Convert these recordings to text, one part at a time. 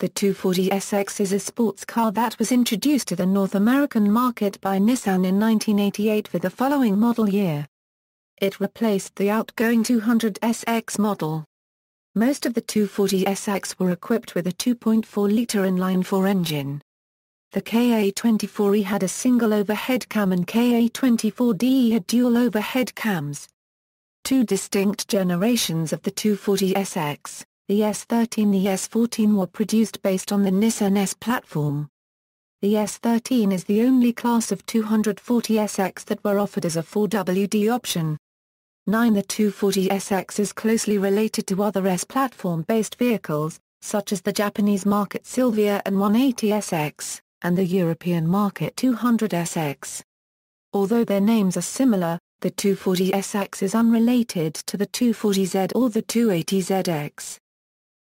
The 240SX is a sports car that was introduced to the North American market by Nissan in 1988 for the following model year. It replaced the outgoing 200SX model. Most of the 240SX were equipped with a 2.4-liter inline-4 engine. The KA24E had a single overhead cam and KA24DE had dual overhead cams. Two distinct generations of the 240SX, the S13 and the S14, were produced based on the Nissan S platform. The S13 is the only class of 240SX that were offered as a 4WD option. The 240SX is closely related to other S-platform-based vehicles, such as the Japanese-market Silvia and 180SX, and the European market 200SX. Although their names are similar, the 240SX is unrelated to the 240Z or the 280ZX.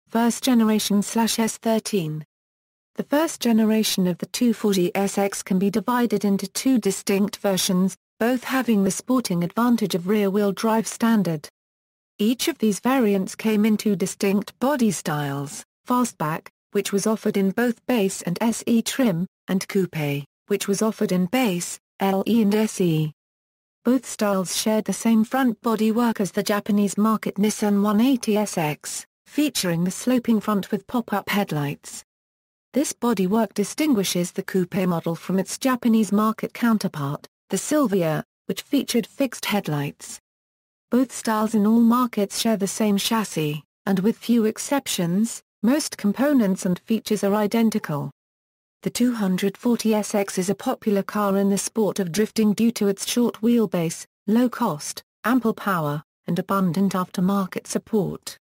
First generation/S13. The first generation of the 240SX can be divided into two distinct versions, both having the sporting advantage of rear-wheel drive standard. Each of these variants came in two distinct body styles: Fastback, which was offered in both base and SE trim, and Coupe, which was offered in base, LE and SE. Both styles shared the same front bodywork as the Japanese-market Nissan 180SX, featuring the sloping front with pop-up headlights. This bodywork distinguishes the Coupe model from its Japanese-market counterpart, the Silvia, which featured fixed headlights. Both styles in all markets share the same chassis, and with few exceptions, most components and features are identical. The 240SX is a popular car in the sport of drifting due to its short wheelbase, low cost, ample power, and abundant aftermarket support.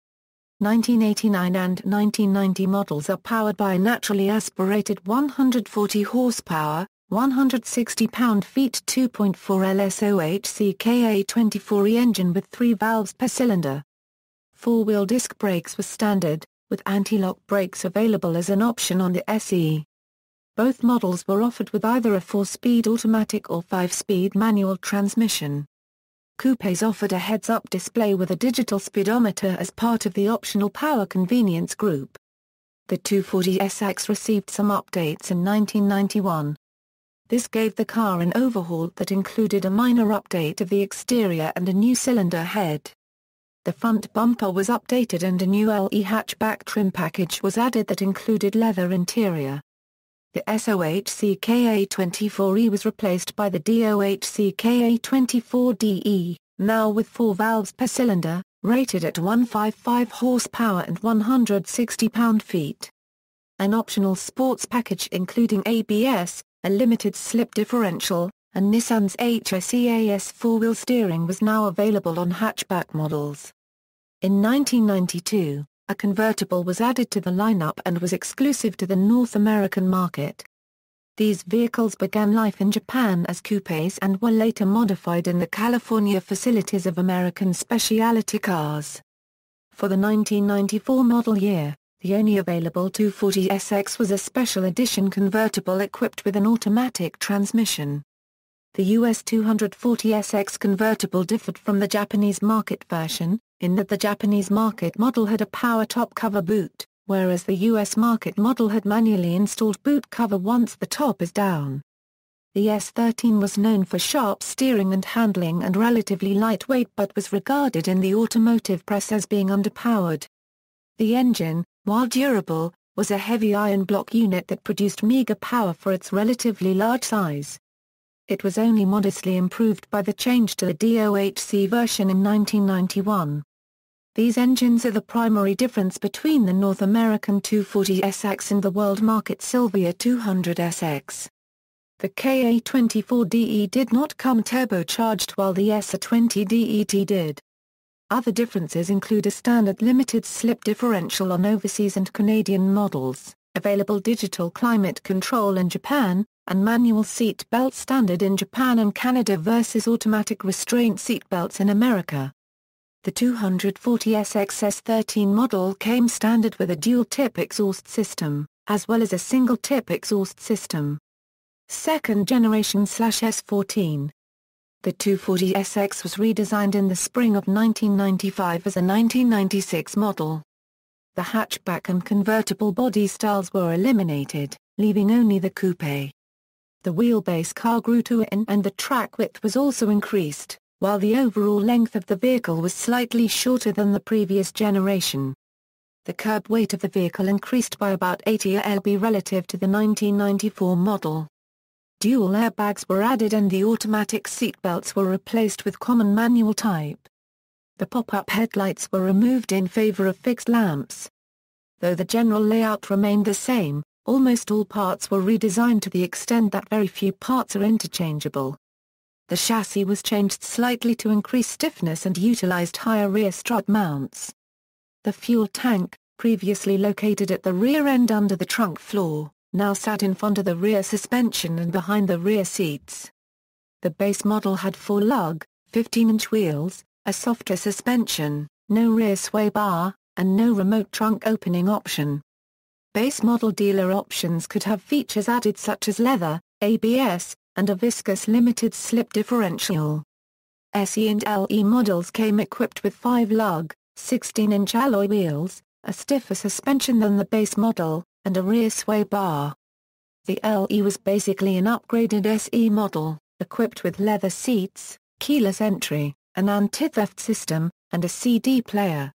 1989 and 1990 models are powered by a naturally aspirated 140 horsepower, 160 pound-feet 2.4 LSOHC KA24E engine with 3 valves per cylinder. Four-wheel disc brakes were standard, with anti-lock brakes available as an option on the SE. Both models were offered with either a 4-speed automatic or 5-speed manual transmission. Coupes offered a heads-up display with a digital speedometer as part of the optional power convenience group. The 240SX received some updates in 1991. This gave the car an overhaul that included a minor update of the exterior and a new cylinder head. The front bumper was updated and a new LE hatchback trim package was added that included leather interior. The SOHC KA24E was replaced by the DOHC KA24DE, now with 4 valves per cylinder, rated at 155 horsepower and 160 pound-feet. An optional sports package including ABS, a limited slip differential, and Nissan's HSEAS 4-wheel steering was now available on hatchback models. In 1992, a convertible was added to the lineup and was exclusive to the North American market. These vehicles began life in Japan as coupes and were later modified in the California facilities of American Specialty Cars. For the 1994 model year, the only available 240SX was a special edition convertible equipped with an automatic transmission. The US 240SX convertible differed from the Japanese market version, in that the Japanese market model had a power top cover boot, whereas the US market model had manually installed boot cover once the top is down. The S13 was known for sharp steering and handling and relatively lightweight but was regarded in the automotive press as being underpowered. The engine, while durable, was a heavy iron block unit that produced meager power for its relatively large size. It was only modestly improved by the change to the DOHC version in 1991. These engines are the primary difference between the North American 240SX and the world market Silvia 200SX. The KA24DE did not come turbocharged while the SA20DET did. Other differences include a standard limited slip differential on overseas and Canadian models, available digital climate control in Japan, and manual seat belt standard in Japan and Canada versus automatic restraint seat belts in America. The 240SX S13 model came standard with a dual-tip exhaust system, as well as a single-tip exhaust system. Second generation/S14. The 240SX was redesigned in the spring of 1995 as a 1996 model. the hatchback and convertible body styles were eliminated, leaving only the coupe. The wheelbase car grew to an and the track width was also increased, while the overall length of the vehicle was slightly shorter than the previous generation. The curb weight of the vehicle increased by about 80 lb relative to the 1994 model. Dual airbags were added and the automatic seatbelts were replaced with common manual type. The pop-up headlights were removed in favor of fixed lamps. Though the general layout remained the same, almost all parts were redesigned to the extent that very few parts are interchangeable. The chassis was changed slightly to increase stiffness and utilized higher rear strut mounts. The fuel tank, previously located at the rear end under the trunk floor, now sat in front of the rear suspension and behind the rear seats. The base model had 4-lug, 15-inch wheels, a softer suspension, no rear sway bar, and no remote trunk opening option. Base model dealer options could have features added such as leather, ABS, and a viscous limited slip differential. SE and LE models came equipped with 5-lug, 16-inch alloy wheels, a stiffer suspension than the base model, and a rear sway bar. The LE was basically an upgraded SE model, equipped with leather seats, keyless entry, an anti-theft system, and a CD player.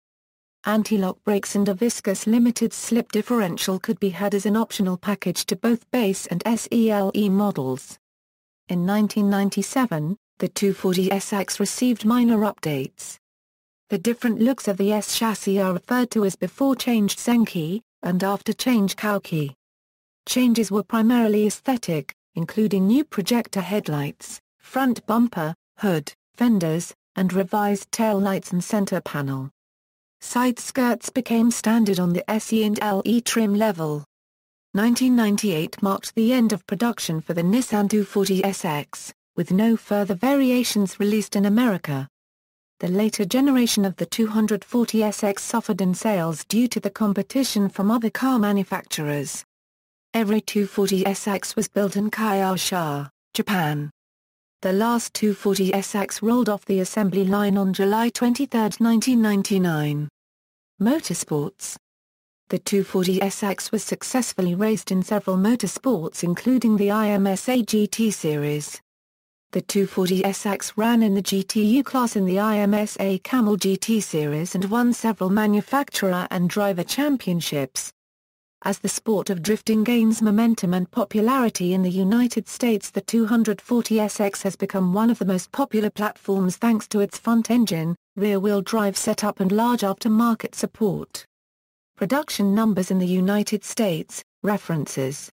Anti-lock brakes and a viscous limited slip differential could be had as an optional package to both base and SE/LE models. In 1997, the 240SX received minor updates. The different looks of the S chassis are referred to as before-change Senki, and after-change Kauki. Changes were primarily aesthetic, including new projector headlights, front bumper, hood, fenders, and revised tail lights and center panel. Side skirts became standard on the SE and LE trim level. 1998 marked the end of production for the Nissan 240SX, with no further variations released in America. The later generation of the 240SX suffered in sales due to the competition from other car manufacturers. Every 240SX was built in Kyushu, Japan. The last 240SX rolled off the assembly line on July 23, 1999. Motorsports. The 240SX was successfully raced in several motorsports including the IMSA GT Series. The 240SX ran in the GTU class in the IMSA Camel GT Series and won several manufacturer and driver championships. As the sport of drifting gains momentum and popularity in the United States, the 240SX has become one of the most popular platforms thanks to its front engine, rear-wheel drive setup and large aftermarket support. Production numbers in the United States, references